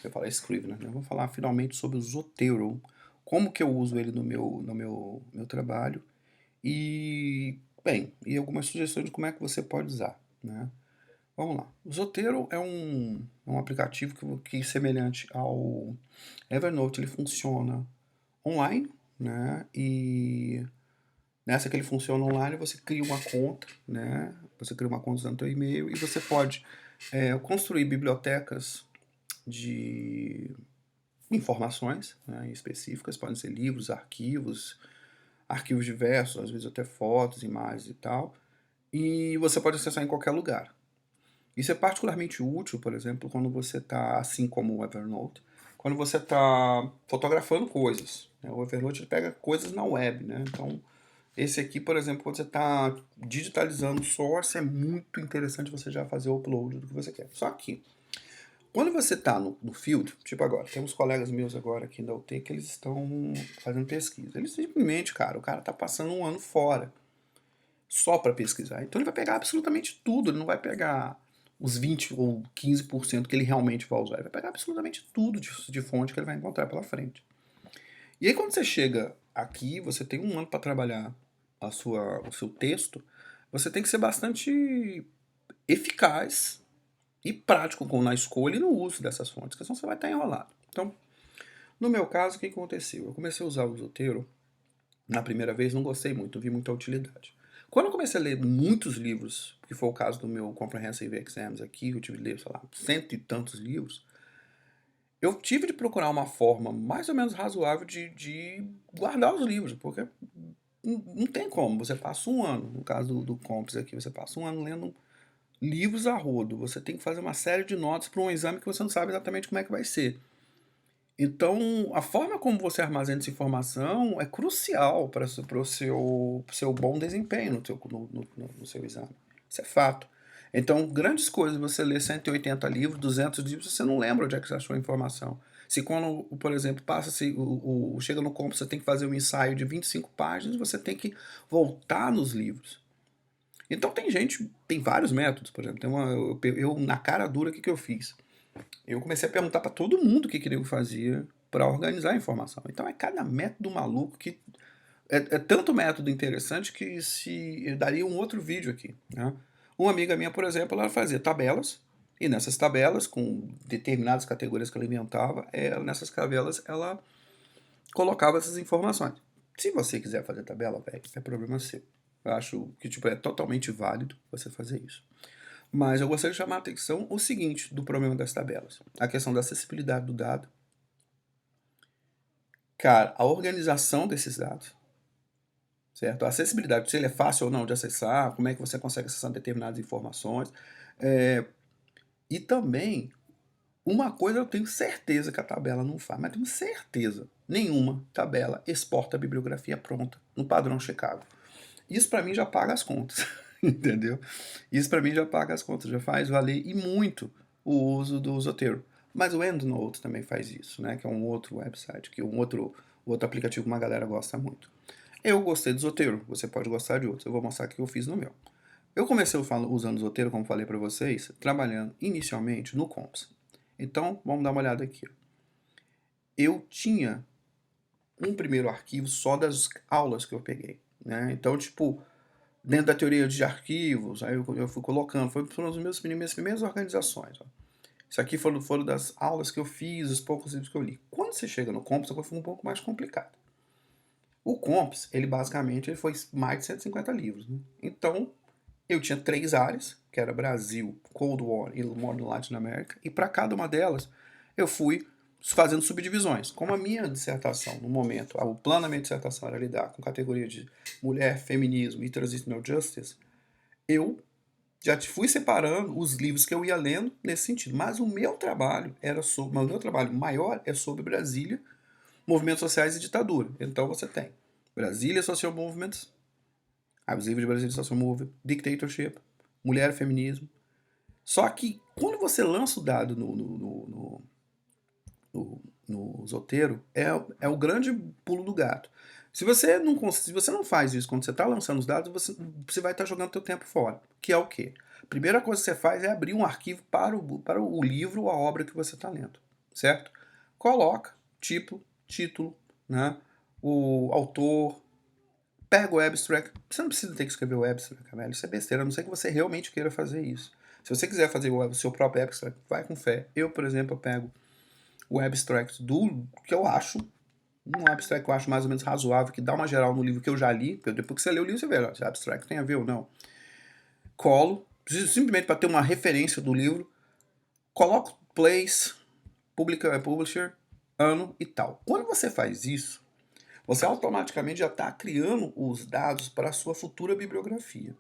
ia falar Scrivener, né? Eu vou falar finalmente sobre o Zotero, como que eu uso ele no meu trabalho e, bem, e algumas sugestões de como é que você pode usar, né? Vamos lá. O Zotero é um aplicativo que semelhante ao Evernote, ele funciona online, né? E nessa que ele funciona online, você cria uma conta, né? Você cria uma conta usando seu e-mail e você pode construir bibliotecas de informações, né, específicas, podem ser livros, arquivos diversos, às vezes até fotos, imagens e tal, e você pode acessar em qualquer lugar. Isso é particularmente útil, por exemplo, quando você está, assim como o Evernote, quando você está fotografando coisas, né? O Evernote ele pega coisas na web, né? Então, esse aqui, por exemplo, quando você está digitalizando o source, é muito interessante você já fazer o upload do que você quer. Só que, quando você está no field, tipo agora, tem uns colegas meus agora aqui da UT que eles estão fazendo pesquisa. Eles simplesmente, cara, o cara está passando um ano fora só para pesquisar. Então ele vai pegar absolutamente tudo, ele não vai pegar os 20 ou 15% que ele realmente vai usar, ele vai pegar absolutamente tudo de fonte que ele vai encontrar pela frente. E aí quando você chega aqui, você tem um ano para trabalhar o seu texto, você tem que ser bastante eficaz e prático na escolha e no uso dessas fontes, porque senão você vai estar enrolado. Então, no meu caso, o que aconteceu? Eu comecei a usar o Zotero na primeira vez, não gostei muito, não vi muita utilidade. Quando eu comecei a ler muitos livros, que foi o caso do meu Comprehensive Exams aqui, eu tive de ler, sei lá, cento e tantos livros, eu tive de procurar uma forma mais ou menos razoável de guardar os livros, porque não tem como. Você passa um ano, no caso do Comps aqui, você passa um ano lendo livros a rodo. Você tem que fazer uma série de notas para um exame que você não sabe exatamente como é que vai ser. Então, a forma como você armazena essa informação é crucial para o seu bom desempenho no seu exame. Isso é fato. Então, grandes coisas, você lê 180 livros, 200 livros, você não lembra onde é que você achou a informação. Se quando, por exemplo, chega no campo, você tem que fazer um ensaio de 25 páginas, você tem que voltar nos livros. Então tem vários métodos, por exemplo, na cara dura, o que eu fiz? Eu comecei a perguntar para todo mundo o que eu fazia para organizar a informação. Então é cada método maluco que é tanto método interessante que se eu daria um outro vídeo aqui, né? Uma amiga minha, por exemplo, ela fazia tabelas e nessas tabelas com determinadas categorias que ela inventava, nessas tabelas ela colocava essas informações. Se você quiser fazer tabela, velho, é problema seu. Eu acho que tipo, é totalmente válido você fazer isso. Mas eu gostaria de chamar a atenção o seguinte do problema das tabelas. A questão da acessibilidade do dado. Cara, a organização desses dados, certo? A acessibilidade, se ele é fácil ou não de acessar, como é que você consegue acessar determinadas informações. É, e também, uma coisa eu tenho certeza que a tabela não faz, mas tenho certeza, nenhuma tabela exporta a bibliografia pronta, no padrão Chicago. Isso para mim já paga as contas, entendeu? Isso para mim já paga as contas, já faz valer e muito o uso do Zotero. Mas o EndNote também faz isso, né? Que é um outro website, outro aplicativo que uma galera gosta muito. Eu gostei do Zotero, você pode gostar de outros. Eu vou mostrar o que eu fiz no meu. Eu comecei usando o Zotero, como falei para vocês, trabalhando inicialmente no Comps. Então, vamos dar uma olhada aqui. Eu tinha um primeiro arquivo só das aulas que eu peguei, né? Então, tipo, dentro da teoria de arquivos, aí eu fui colocando, foram as minhas primeiras organizações. Ó. Isso aqui foram das aulas que eu fiz, os poucos livros que eu li. Quando você chega no Comps, a coisa fica um pouco mais complicada. O Comps, ele foi mais de 150 livros. Né? Então, eu tinha 3 áreas, que era Brasil, Cold War e Modern Latin America, e para cada uma delas eu fui fazendo subdivisões. Como a minha dissertação, no momento, o plano da minha dissertação era lidar com categoria de mulher, feminismo e transitional justice, eu já fui separando os livros que eu ia lendo nesse sentido. Mas o meu trabalho maior é sobre Brasília, movimentos sociais e ditadura. Então você tem Brasília Social Movements, os livros de Brasília Social Movement, Dictatorship, Mulher e Feminismo. Só que quando você lança o dado no Zotero, é o grande pulo do gato. Se você não faz isso quando você está lançando os dados, você vai estar jogando seu tempo fora. Que é o quê? A primeira coisa que você faz é abrir um arquivo para o livro ou a obra que você está lendo. certo? Coloca título, né? O autor, pega o abstract. Você não precisa ter que escrever o abstract, velho. Isso é besteira, a não ser que você realmente queira fazer isso. Se você quiser fazer o seu próprio abstract, vai com fé. Eu, por exemplo, eu pego o abstract do que eu acho, um abstract que eu acho mais ou menos razoável, que dá uma geral no livro que eu já li, porque depois que você lê o livro, você vê se o abstract tem a ver ou não. Colo, simplesmente para ter uma referência do livro, coloco place, publisher, ano e tal. Quando você faz isso, você automaticamente já está criando os dados para a sua futura bibliografia.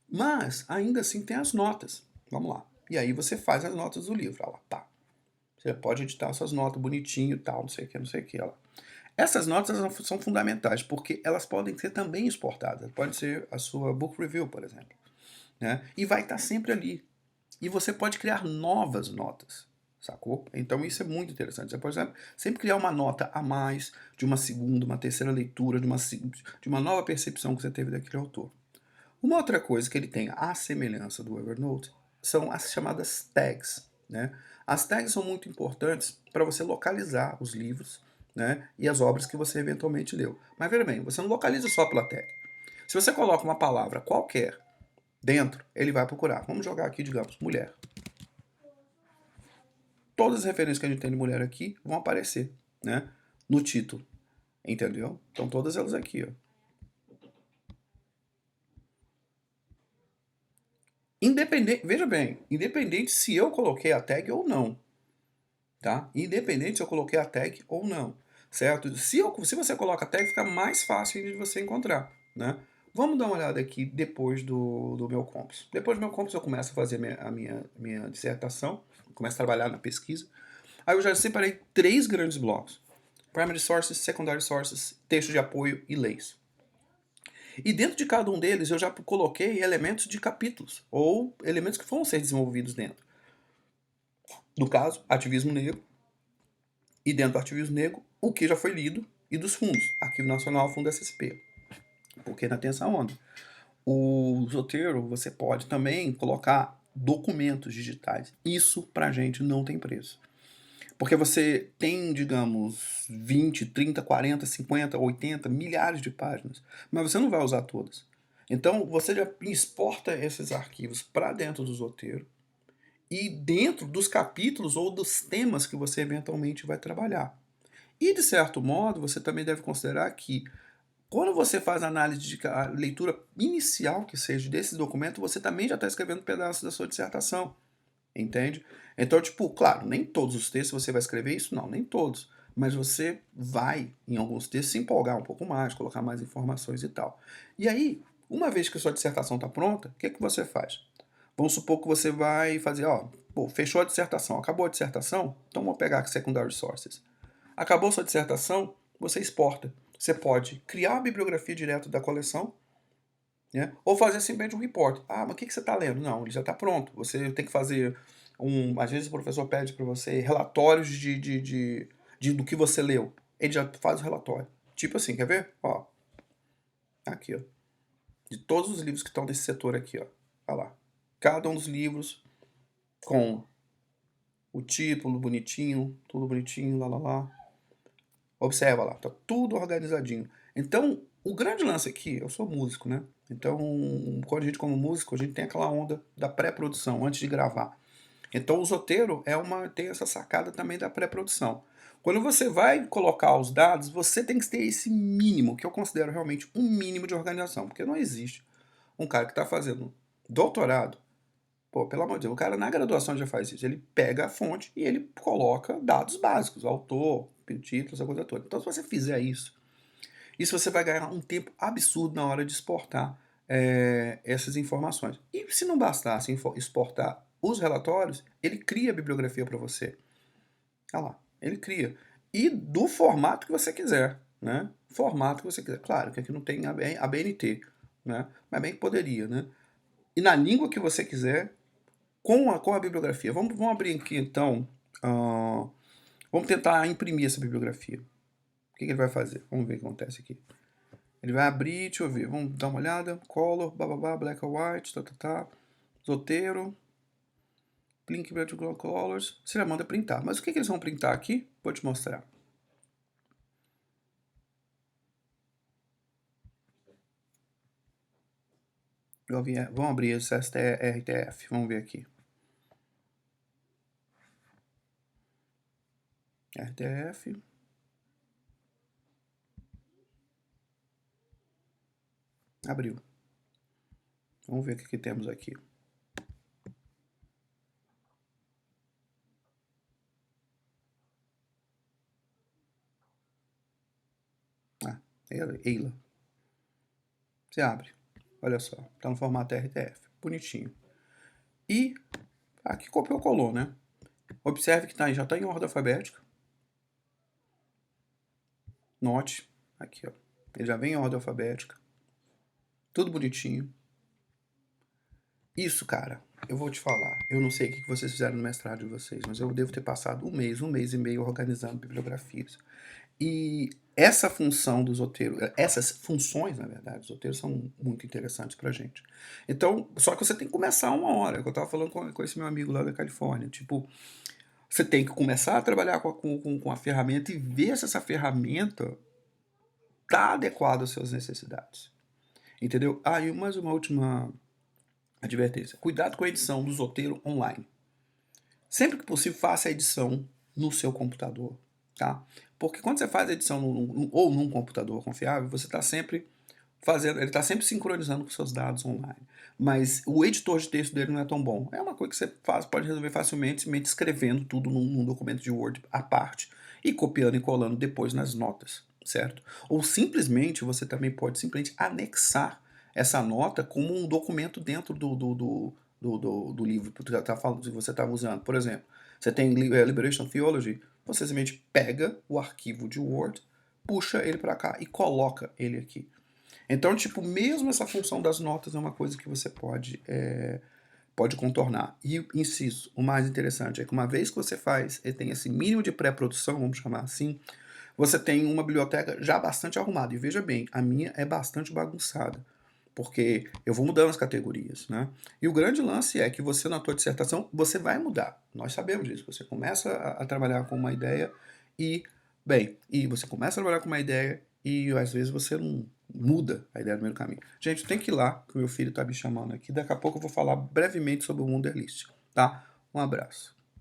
Mas, ainda assim, tem as notas. Vamos lá. E aí você faz as notas do livro. Olha lá, pá. Você pode editar suas notas bonitinho e tal, não sei o que, não sei o que. Olha lá. Essas notas são fundamentais, porque elas podem ser também exportadas. Pode ser a sua book review, por exemplo. Né? E vai estar sempre ali. E você pode criar novas notas, sacou? Então isso é muito interessante. Você pode sempre criar uma nota a mais de uma segunda, uma terceira leitura, de uma nova percepção que você teve daquele autor. Uma outra coisa que ele tem à semelhança do Evernote são as chamadas tags, né? As tags são muito importantes para você localizar os livros, né, e as obras que você eventualmente leu. Mas veja bem, você não localiza só pela tag. Se você coloca uma palavra qualquer dentro, ele vai procurar. Vamos jogar aqui, digamos, mulher. Todas as referências que a gente tem de mulher aqui vão aparecer, né, no título, entendeu? Então todas elas aqui, ó. Independente, veja bem, independente se eu coloquei a tag ou não, tá? Independente se eu coloquei a tag ou não, certo? Se você coloca a tag, fica mais fácil de você encontrar, né? Vamos dar uma olhada aqui depois do meu Compass. Depois do meu Compass eu começo a fazer minha dissertação, começo a trabalhar na pesquisa. Aí eu já separei 3 grandes blocos. Primary Sources, Secondary Sources, texto de apoio e leis. E dentro de cada um deles eu já coloquei elementos de capítulos, ou elementos que vão ser desenvolvidos dentro. No caso, ativismo negro, e dentro do ativismo negro, o que já foi lido, e dos fundos, Arquivo Nacional, Fundo SSP. Porque ainda tem essa onda. O Zotero, você pode também colocar documentos digitais. Isso pra gente não tem preço. Porque você tem, digamos, 20, 30, 40, 50, 80, milhares de páginas, mas você não vai usar todas. Então, você já exporta esses arquivos para dentro do Zotero e dentro dos capítulos ou dos temas que você eventualmente vai trabalhar. E, de certo modo, você também deve considerar que quando você faz a análise de a leitura inicial que seja desse documento, você também já está escrevendo um pedaço da sua dissertação. Entende? Então, tipo, claro, nem todos os textos você vai escrever isso, não, nem todos. Mas você vai, em alguns textos, se empolgar um pouco mais, colocar mais informações e tal. E aí, uma vez que a sua dissertação está pronta, o que, que você faz? Vamos supor que você vai fazer, ó, pô, fechou a dissertação, acabou a dissertação, então vamos pegar aqui secondary sources. Acabou a sua dissertação, você exporta. Você pode criar uma bibliografia direto da coleção, né? Ou fazer simplesmente um report. Ah, mas o que, que você está lendo? Não, ele já está pronto. Você tem que fazer às vezes o professor pede para você relatórios do que você leu. Ele já faz o relatório. Tipo assim, quer ver? Ó, aqui, ó. De todos os livros que estão nesse setor aqui, ó. Olha lá. Cada um dos livros com o título bonitinho, tudo bonitinho, lá, lá, lá. Observa lá, tá tudo organizadinho. Então, o grande lance aqui, eu sou músico, né? Então, quando a gente como músico, a gente tem aquela onda da pré-produção, antes de gravar. Então, o Zotero tem essa sacada também da pré-produção. Quando você vai colocar os dados, você tem que ter esse mínimo, que eu considero realmente um mínimo de organização, porque não existe um cara que está fazendo doutorado, pô, pelo amor de Deus, o cara na graduação já faz isso. Ele pega a fonte e ele coloca dados básicos, autor, título, essa coisa toda. Então, se você fizer isso você vai ganhar um tempo absurdo na hora de exportar essas informações. E se não bastasse exportar os relatórios, ele cria a bibliografia para você. Olha lá, ele cria. E do formato que você quiser, né? Formato que você quiser. Claro que aqui não tem a BNT, né? Mas bem que poderia, né? E na língua que você quiser, com a bibliografia. Vamos abrir aqui então. Vamos tentar imprimir essa bibliografia. O que ele vai fazer? Vamos ver o que acontece aqui. Ele vai abrir, deixa eu ver, vamos dar uma olhada. Color, bababá, black or white, tá. Zotero. Blink Background Colors, você já manda printar. Mas o que eles vão printar aqui? Vou te mostrar. Vamos abrir esse RTF, vamos ver aqui. RTF. Abriu. Vamos ver o que temos aqui. Ah, Eila. Você abre. Olha só, tá no formato RTF. Bonitinho. E aqui copiou, colou, né? Observe que já está em ordem alfabética. Note, aqui ó, ele já vem em ordem alfabética. Tudo bonitinho. Isso, cara, eu vou te falar. Eu não sei o que vocês fizeram no mestrado de vocês, mas eu devo ter passado um mês e meio organizando bibliografias. E essa função do Zotero, essas funções, na verdade, do Zotero são muito interessantes pra gente. Então, só que você tem que começar uma hora, que eu tava falando com esse meu amigo lá da Califórnia, tipo, você tem que começar a trabalhar com a ferramenta e ver se essa ferramenta tá adequada às suas necessidades. Entendeu? Ah, e mais uma última advertência. Cuidado com a edição do Zotero online. Sempre que possível, faça a edição no seu computador, tá? Porque quando você faz a edição ou num computador confiável, você está sempre fazendo, ele está sempre sincronizando com seus dados online. Mas o editor de texto dele não é tão bom. É uma coisa que você pode resolver facilmente, simplesmente escrevendo tudo num documento de Word à parte e copiando e colando depois nas notas, certo? Ou simplesmente você também pode simplesmente anexar essa nota como um documento dentro do livro que você estava usando. Por exemplo, você tem Liberation Theology, você simplesmente pega o arquivo de Word, puxa ele para cá e coloca ele aqui. Então, tipo, mesmo essa função das notas é uma coisa que você pode contornar. E, insisto, o mais interessante é que uma vez que você faz e tem esse mínimo de pré-produção, vamos chamar assim, você tem uma biblioteca já bastante arrumada. E veja bem, a minha é bastante bagunçada, porque eu vou mudando as categorias, né? E o grande lance é que você, na tua dissertação, você vai mudar. Nós sabemos disso. Você começa a trabalhar com uma ideia e, bem, e você começa a trabalhar com uma ideia e às vezes você não muda a ideia do meio do caminho. Gente, tem que ir lá, que o meu filho está me chamando aqui. Daqui a pouco eu vou falar brevemente sobre o Wunderlist, tá? Um abraço.